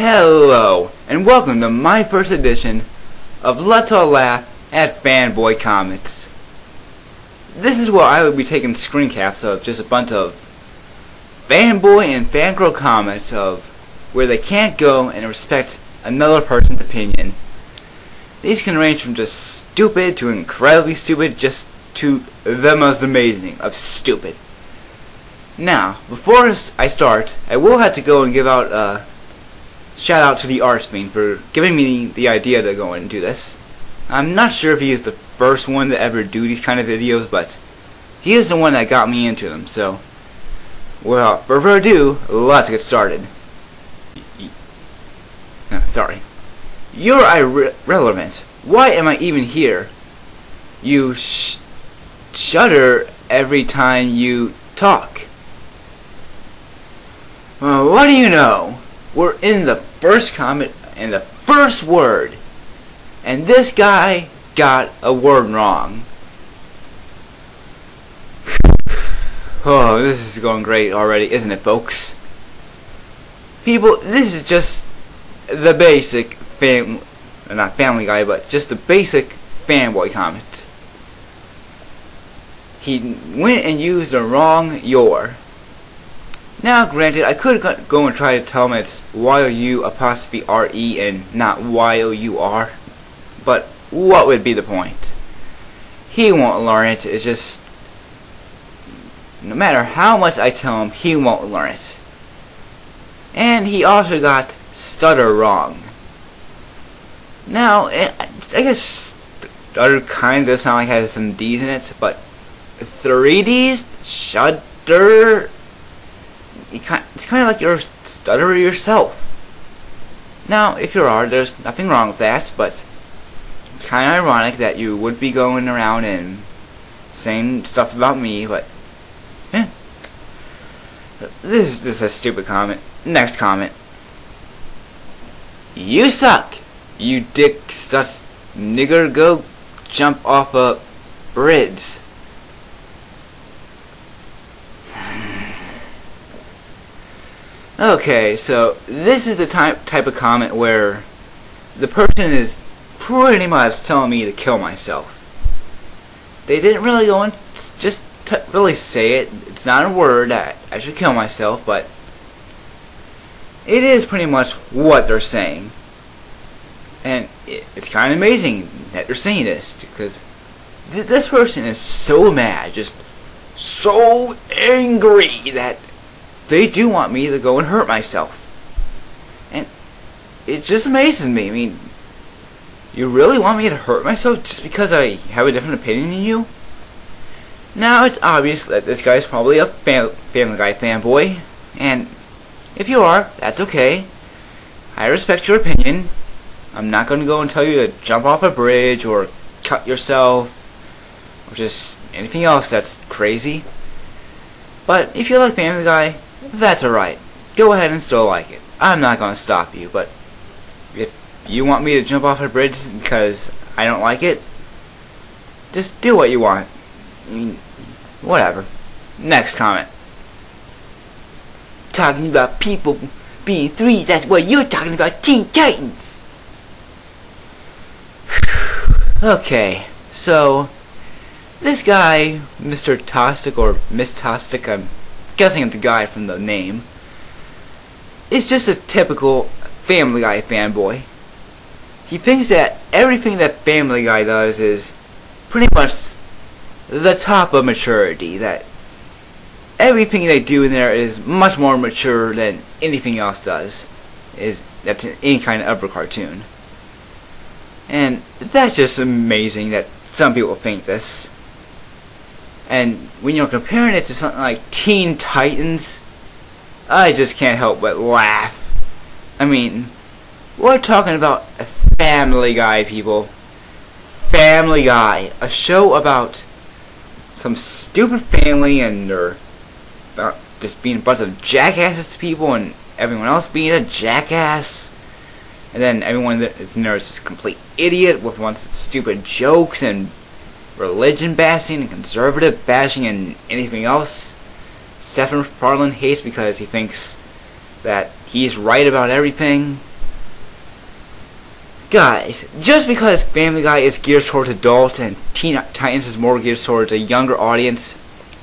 Hello, and welcome to my first edition of Let's All Laugh at Fanboy Comics. This is where I will be taking screen caps of just a bunch of fanboy and fangirl comments of where they can't go and respect another person's opinion. These can range from just stupid to incredibly stupid, just to the most amazing of stupid. Now, before I start, I will have to go and give out a shout out to TheArchFiend for giving me the idea to go and do this. I'm not sure if he is the first one to ever do these kind of videos, but he is the one that got me into them, so without further ado, let's get started. Sorry. You're irrelevant. Why am I even here? You shudder every time you talk. Well, what do you know? We're in the first comment and the first word, and this guy got a word wrong. Oh, this is going great already, isn't it, folks? People, this is just the basic not Family Guy, but just the basic fanboy comment. He went and used the wrong your. Now, granted, I could go and try to tell him it's Y-O-U-R-E and not Y-O-U-R, but what would be the point? He won't learn it. It's just, no matter how much I tell him, he won't learn it. And he also got stutter wrong. Now, I guess stutter kind of does sound like it has some D's in it, but 3 D's? Shudder? It's kind of like you're a stutterer yourself. Now, if you are, there's nothing wrong with that, but it's kind of ironic that you would be going around and saying stuff about me, but this is a stupid comment. Next comment. You suck. You dick such nigger, go jump off a bridge. Okay, so this is the type of comment where the person is pretty much telling me to kill myself. They didn't really go and just really say it. It's not a word that I should kill myself, but it is pretty much what they're saying. And it's kind of amazing that they're saying this, because this person is so mad, just so angry that they do want me to go and hurt myself. And it just amazes me. I mean, you really want me to hurt myself just because I have a different opinion than you? Now, it's obvious that this guy's probably a Family Guy fanboy, and if you are, that's okay. I respect your opinion. I'm not going to go and tell you to jump off a bridge or cut yourself or just anything else that's crazy. But if you like Family Guy, that's alright. Go ahead and still like it. I'm not going to stop you, but if you want me to jump off a bridge because I don't like it, just do what you want. I mean, whatever. Next comment. Talking about people being 3, that's what you're talking about, Teen Titans! Okay, so this guy, Mr. Tostic or Miss Tostic, I'm guessing it's a guy from the name, is just a typical Family Guy fanboy. He thinks that everything that Family Guy does is pretty much the top of maturity, that everything they do in there is much more mature than anything else does, that's in any kind of upper cartoon. And that's just amazing that some people think this. And when you're comparing it to something like Teen Titans, I just can't help but laugh. I mean, we're talking about a Family Guy, people. Family Guy. A show about some stupid family and they're about just being a bunch of jackasses to people and everyone else being a jackass. And then everyone that's in there is just a complete idiot with a bunch of stupid jokes and religion bashing and conservative bashing and anything else. Stephen McFarlane hates because he thinks that he's right about everything. Guys, just because Family Guy is geared towards adults and Teen Titans is more geared towards a younger audience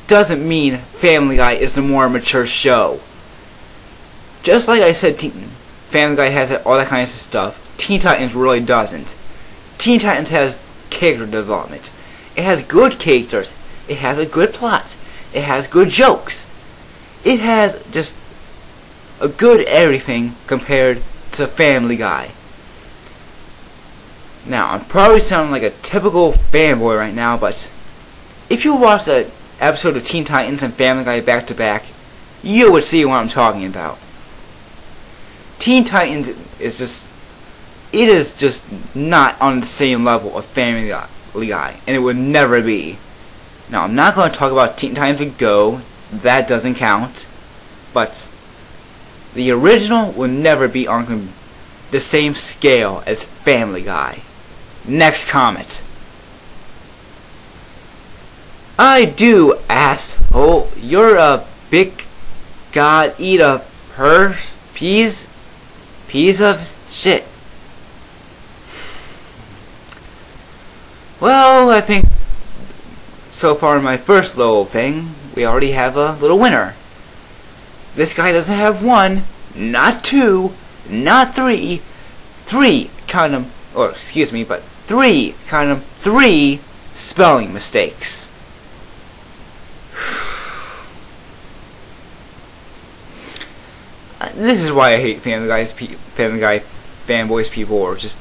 doesn't mean Family Guy is the more mature show. Just like I said, Family Guy has all that kind of stuff, Teen Titans really doesn't. Teen Titans has character development. It has good characters. It has a good plot. It has good jokes. It has just a good everything compared to Family Guy. Now, I'm probably sounding like a typical fanboy right now, but if you watch an episode of Teen Titans and Family Guy back to back, you would see what I'm talking about. Teen Titans is just not on the same level of Family Guy, and it would never be. Now, I'm not going to talk about Teen Titans Go, that doesn't count, but the original will never be on the same scale as Family Guy. Next comment. I do, asshole. You're a big god eat a piece of shit. Well, I think so far in my first little thing, we already have a little winner. This guy doesn't have one, not two, not three, count them, or excuse me, but three spelling mistakes. This is why I hate Family Guy fanboys people, or just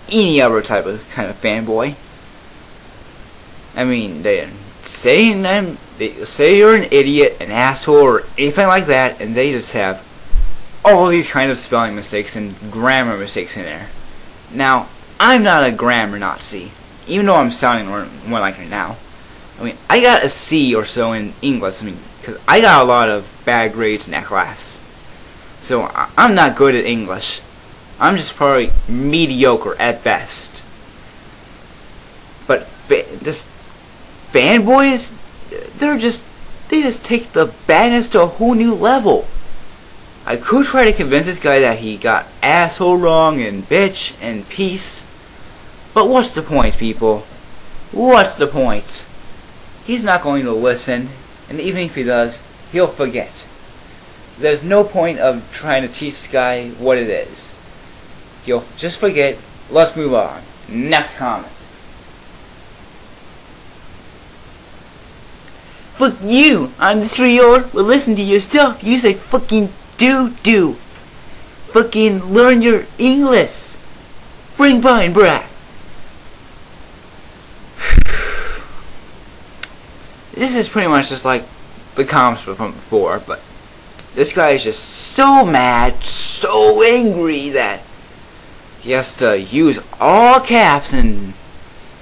any other type of kind of fanboy. I mean, they say you're an idiot, an asshole, or anything like that, and they just have all these kind of spelling mistakes and grammar mistakes in there. Now, I'm not a grammar Nazi, even though I'm sounding more like it now. I mean, I got a C or so in English, because I got a lot of bad grades in that class. So, I'm not good at English. I'm just probably mediocre at best. But, just fanboys, they just take the badness to a whole new level. I could try to convince this guy that he got asshole wrong and bitch and peace. But what's the point, people? What's the point? He's not going to listen, and even if he does, he'll forget. There's no point of trying to teach this guy what it is. He'll just forget. Let's move on. Next comment. Fuck you! I'm the 3-year-old. Will listen to your stuff. You say fucking do. Fucking learn your English. Bring by, bruh. This is pretty much just like the comments from before, but this guy is just so mad, so angry that he has to use all caps and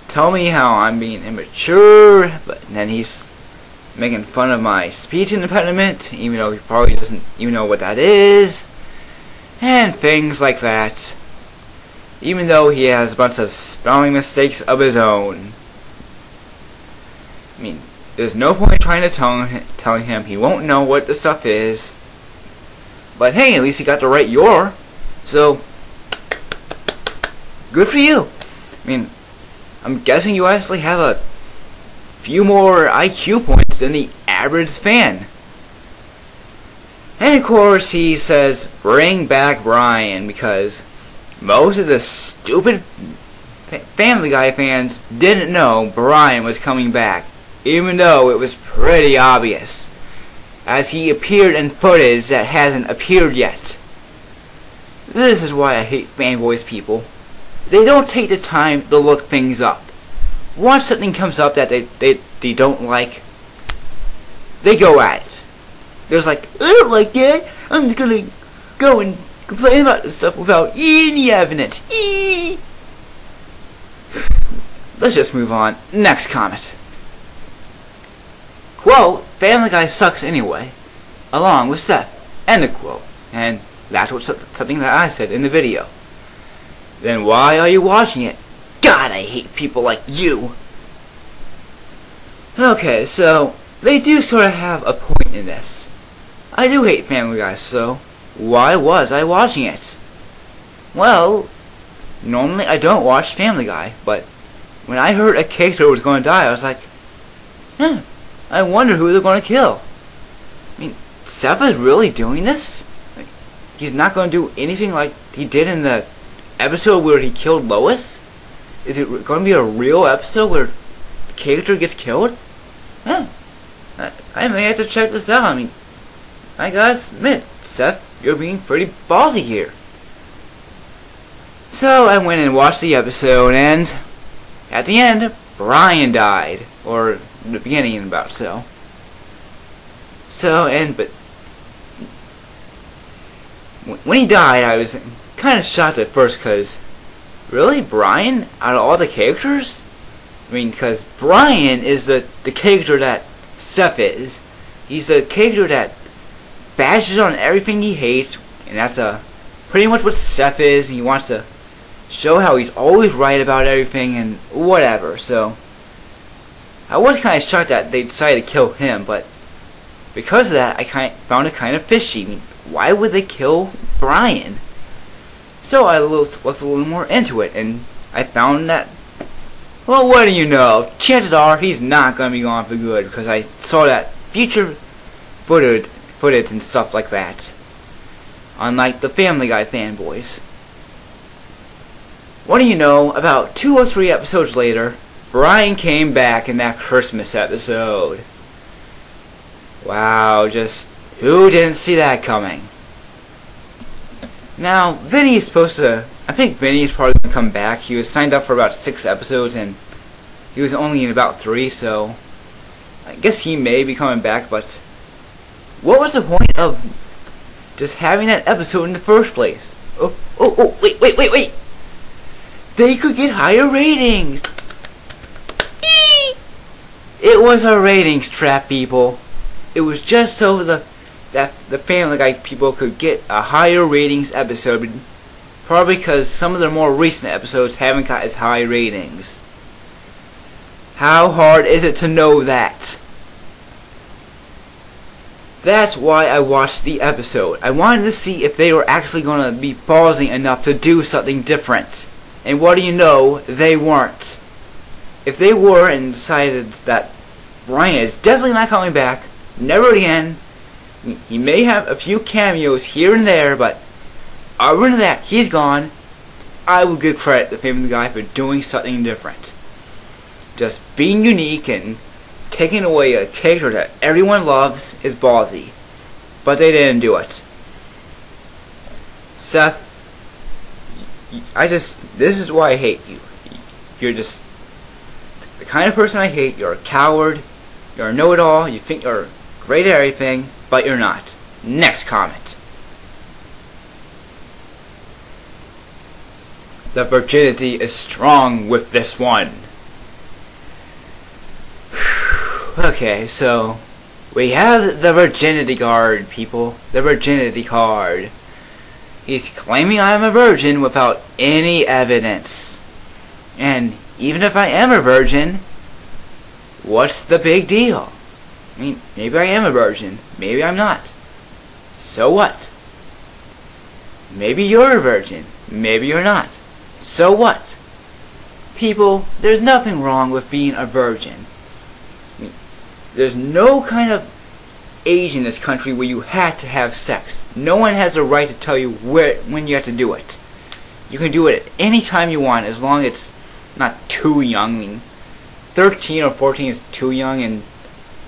tell me how I'm being immature, but then he's making fun of my speech impediment, even though he probably doesn't even know what that is, and things like that, even though he has a bunch of spelling mistakes of his own. I mean, there's no point trying to telling him he won't know what the stuff is, but hey, at least he got the right your, so good for you. I mean, I'm guessing you actually have a few more IQ points than the average fan. And of course he says bring back Brian, because most of the stupid Family Guy fans didn't know Brian was coming back, even though it was pretty obvious, as he appeared in footage that hasn't appeared yet. This is why I hate fanboys people. They don't take the time to look things up. Once something comes up that they don't like, they go at it. There's like, I don't like that, I'm just gonna go and complain about this stuff without any evidence. Let's just move on. Next comment. Quote, Family Guy sucks anyway, along with Seth. End of quote. And that's what something that I said in the video. Then why are you watching it? God, I hate people like you. Okay, so they do sort of have a point in this. I do hate Family Guy, so why was I watching it? Well, Normally I don't watch Family Guy, but when I heard a character was going to die, I was like, I wonder who they're going to kill. I mean, Seth is really doing this? Like, he's not going to do anything like he did in the episode where he killed Lois? Is it going to be a real episode where the character gets killed? I may have to check this out. I mean, I gotta admit, Seth, you're being pretty ballsy here. So I went and watched the episode, and at the end, Brian died, or in the beginning about so. But when he died, I was kind of shocked at first, because really, Brian, out of all the characters? I mean, because Brian is the character that Seth is. He's the character that bashes on everything he hates, and that's pretty much what Seth is. He wants to show how he's always right about everything and whatever. So I was kind of shocked that they decided to kill him, but because of that, I found it kind of fishy. I mean, why would they kill Brian? So I looked a little more into it, and I found that, well, what do you know? Chances are he's not going to be gone for good, because I saw that future footage and stuff like that. Unlike the Family Guy fanboys. What do you know? About 2 or 3 episodes later, Brian came back in that Christmas episode. Wow, just who didn't see that coming? Now, Vinny is supposed to, I think Vinny is probably going to come back. He was signed up for about 6 episodes, and he was only in about 3, so I guess he may be coming back, but what was the point of just having that episode in the first place? Wait. They could get higher ratings. It was a ratings trap, people. It was just so that the Family Guy people could get a higher ratings episode, probably because some of their more recent episodes haven't got as high ratings. How hard is it to know that? That's why I watched the episode. I wanted to see if they were actually going to be ballsy enough to do something different. And what do you know? They weren't. If they were and decided that Brian is definitely not coming back, never again, he may have a few cameos here and there, but other than that, he's gone, I would give credit to the Family Guy for doing something different. Just being unique and taking away a character that everyone loves is ballsy. But they didn't do it. Seth, this is why I hate you. You're just the kind of person I hate. You're a coward. You're a know-it-all. You think you're great at everything, but you're not. Next comment. The virginity is strong with this one. Okay, so we have the virginity card, people. The virginity card. He's claiming I'm a virgin without any evidence. And even if I am a virgin, what's the big deal? I mean, maybe I am a virgin. Maybe I'm not. So what? Maybe you're a virgin. Maybe you're not. So what? People, there's nothing wrong with being a virgin. I mean, there's no kind of age in this country where you have to have sex. No one has the right to tell you when you have to do it. You can do it at any time you want, as long as it's not too young. I mean, 13 or 14 is too young, and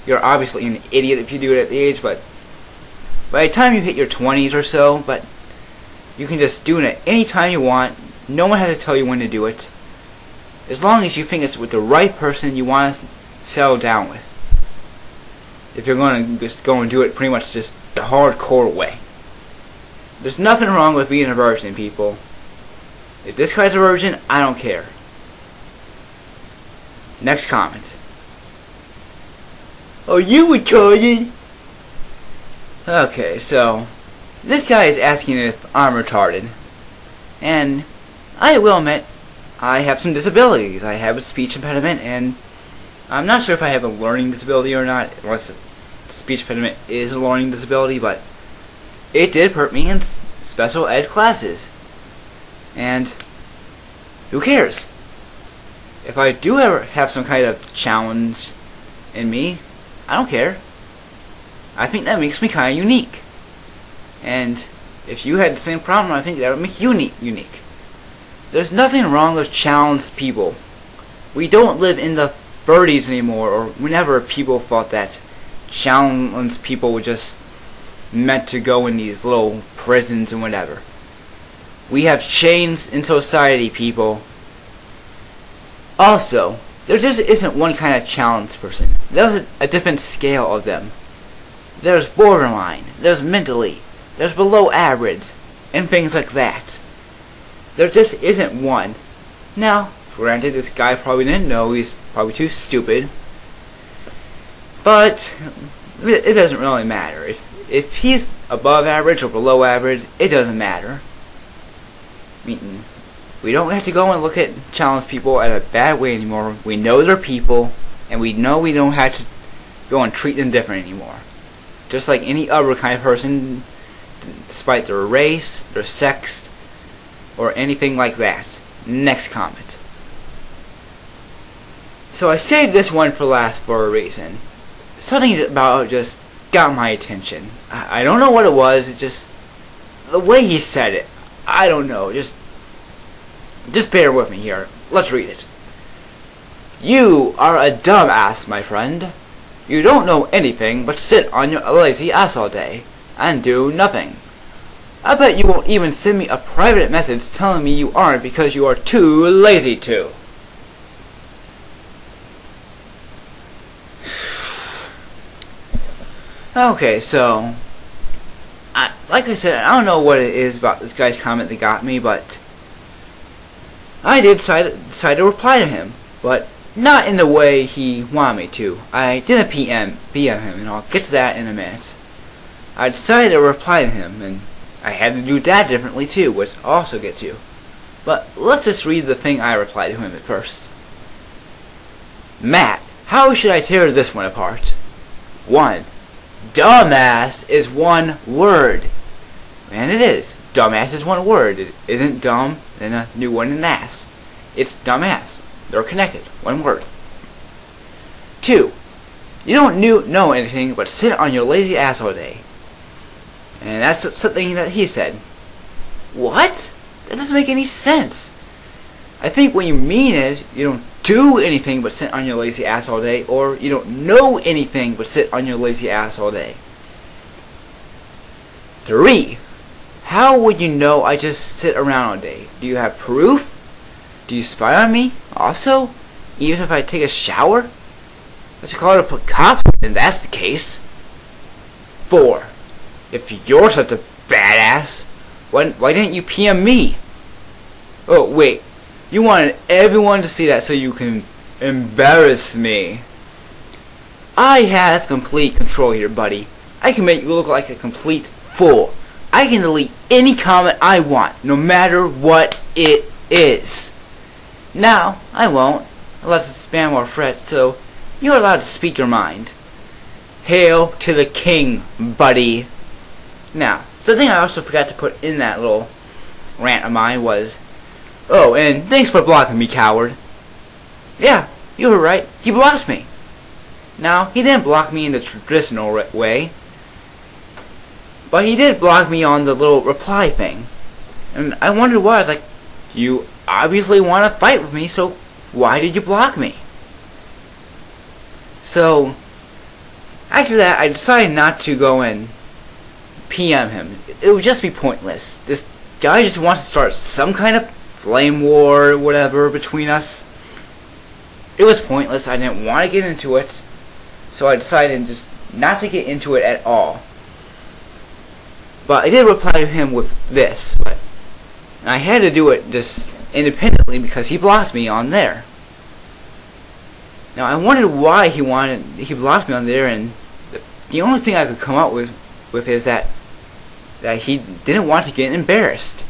you're obviously an idiot if you do it at the age, but by the time you hit your 20s or so, but you can just do it at any time you want. No one has to tell you when to do it. As long as you think it's with the right person you want to settle down with. If you're going to just go and do it pretty much just the hardcore way. There's nothing wrong with being a virgin, people. If this guy's a virgin, I don't care. Next comment. Are you retarded? Okay, so this guy is asking if I'm retarded. And I will admit, I have some disabilities. I have a speech impediment, and I'm not sure if I have a learning disability or not, unless speech impediment is a learning disability, but it did hurt me in special ed classes. And who cares? If I do ever have some kind of challenge in me, I don't care. I think that makes me kind of unique. And if you had the same problem, I think that would make you unique. There's nothing wrong with challenged people. We don't live in the 30s anymore, or whenever people thought that challenged people were just meant to go in these little prisons and whatever. We have changed in society, people. Also, there just isn't one kind of challenged person. There's a different scale of them. There's borderline, there's mentally, there's below average, and things like that. There just isn't one. Now, granted, this guy probably didn't know, he's probably too stupid. But it doesn't really matter. If he's above average or below average, it doesn't matter. I mean, we don't have to go and look at challenged people in a bad way anymore. We know they're people, and we know we don't have to go and treat them different anymore. Just like any other kind of person, despite their race, their sex, or anything like that. Next comment. So I saved this one for last for a reason. Something about it just got my attention. I don't know what it was, it just... the way he said it. I don't know, just bear with me here. Let's read it. You are a dumbass, my friend. You don't know anything but sit on your lazy ass all day and do nothing. I bet you won't even send me a private message telling me you aren't because you are too lazy to. Okay, so like I said, I don't know what it is about this guy's comment that got me, but I did decide to reply to him, but not in the way he wanted me to. I didn't PM him, and I'll get to that in a minute. I decided to reply to him, and I had to do that differently too, which I'll also get to. But let's just read the thing I replied to him at first. Matt, how should I tear this one apart? 1. Dumbass is one word. And it is. Dumbass is one word. It isn't dumb, then a new one and ass. It's dumbass. They're connected. One word. 2. You don't know anything but sit on your lazy ass all day. And that's something that he said. What? That doesn't make any sense. I think what you mean is you don't do anything but sit on your lazy ass all day, or you don't know anything but sit on your lazy ass all day. 3. How would you know I just sit around all day? Do you have proof? Do you spy on me? Also, even if I take a shower? Let's call it a cops, and that's the case. 4. If you're such a badass, why didn't you PM me? Oh, wait. You wanted everyone to see that so you can embarrass me. I have complete control here, buddy. I can make you look like a complete fool. I can delete any comment I want, no matter what it is. Now, I won't, unless it's spam or threat, so you're allowed to speak your mind. Hail to the king, buddy. Now, something I also forgot to put in that little rant of mine was, oh, and thanks for blocking me, coward. Yeah, you were right. He blocked me. Now, he didn't block me in the traditional way, but he did block me on the little reply thing. And I wondered why. I was like, you obviously want to fight with me, so why did you block me? So, after that, I decided not to go and PM him. It would just be pointless. This guy just wants to start some kind of flame war or whatever between us. It was pointless. I didn't want to get into it, so I decided just not to get into it at all. But I did reply to him with this, but I had to do it just independently because he blocked me on there. Now I wondered why he blocked me on there, and the only thing I could come up with is that he didn't want to get embarrassed.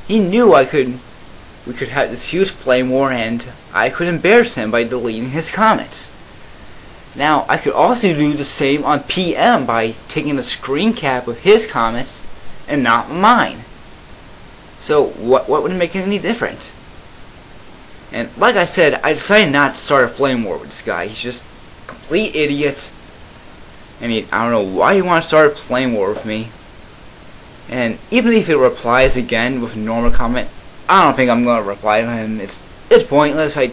He knew we could have this huge flame war, and I could embarrass him by deleting his comments. Now, I could also do the same on PM by taking a screen cap of his comments and not mine. So, what would make it any different? And like I said, I decided not to start a flame war with this guy. He's just a complete idiot. And I don't know why he wants to start a flame war with me. And even if he replies again with a normal comment, I don't think I'm going to reply to him. It's pointless. I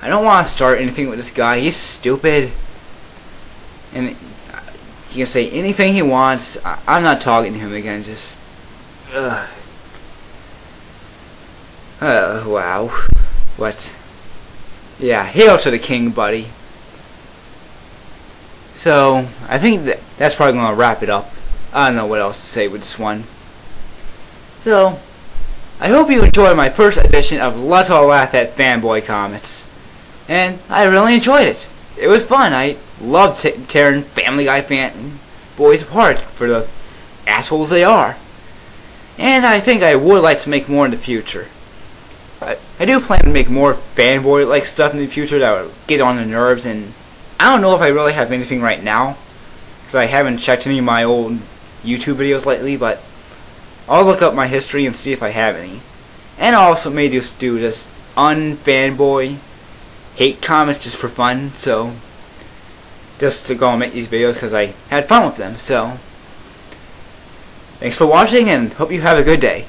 don't want to start anything with this guy. He's stupid. And he can say anything he wants. I'm not talking to him again. Just... wow. What? Yeah, hail to the king, buddy. So, I think that's probably going to wrap it up. I don't know what else to say with this one. So, I hope you enjoyed my first edition of Let's All Laugh at Fanboy Comics. And I really enjoyed it. It was fun. I loved tearing Family Guy fanboys apart for the assholes they are. And I think I would like to make more in the future. I do plan to make more fanboy-like stuff in the future that would get on the nerves, and I don't know if I really have anything right now, because I haven't checked any of my old YouTube videos lately, but I'll look up my history and see if I have any. And I also may just do this un-fanboy hate comics just for fun, so just to go and make these videos because I had fun with them. So thanks for watching and hope you have a good day.